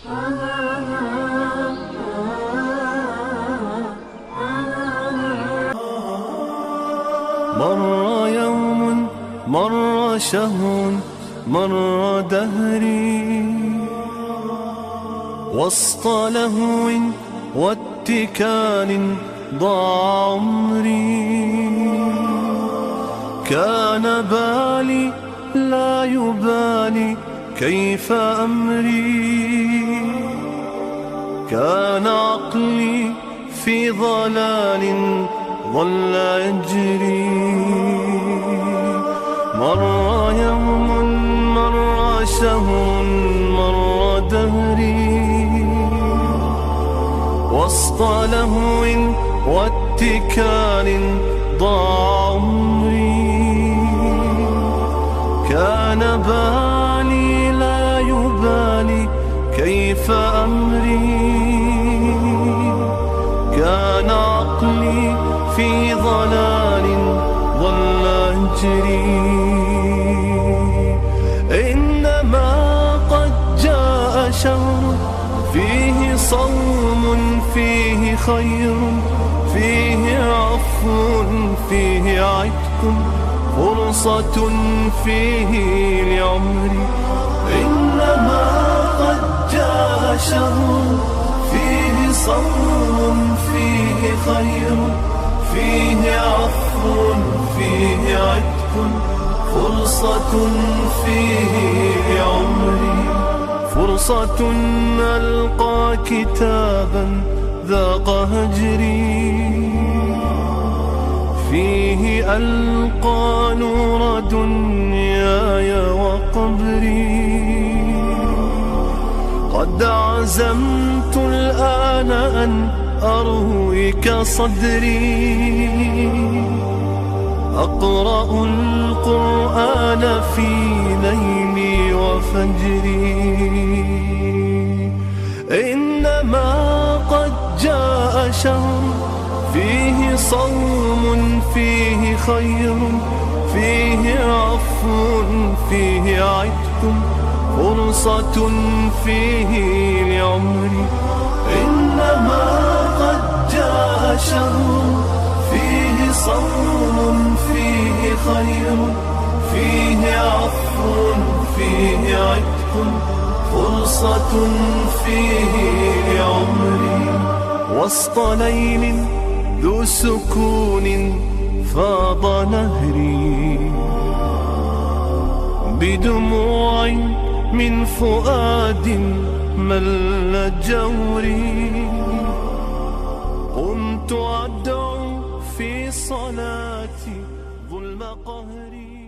مر يوم، مر شهر، مر دهري وسط لهو واتكال ضاع عمري. كان بالي لا يبالي كيف أمري، كان عقلي في ضلال ظل يجري. مر يوم، مر شهر، مر دهري وسط لهو واتكال ضاع عمري. كان بالي لا يبالي كيف أمري، كان عقلي في ضلال ظل يجري. إنما قد جاء شهر فيه صوم، فيه خير، فيه عفو، فيه عتق، فرصة فيه لعمري. إنما قد جاء شهر فيه صوم، فيه خير، فيه عفو، فيه عتق، فرصة فيه لعمري. فرصة ألقى كتابا ذاق هجري، فيه ألقى نور دنياي وقبري. قد عزمت الآن أن أرويك صدري، أقرأ القرآن في ليلي وفجري. إنما قد جاء شهر فيه صوم، فيه خير، فيه عفو، فيه عتق، فرصة فيه لعمري. إنما قد جاء شهر فيه صوم، فيه خير، فيه عفو، فيه عتق، فرصة فيه لعمري. وسط ليل ذو سكون فاض نهري، بدموع من فؤاد مل جوري. قمت أدعو في صلاتي ظلم قهري.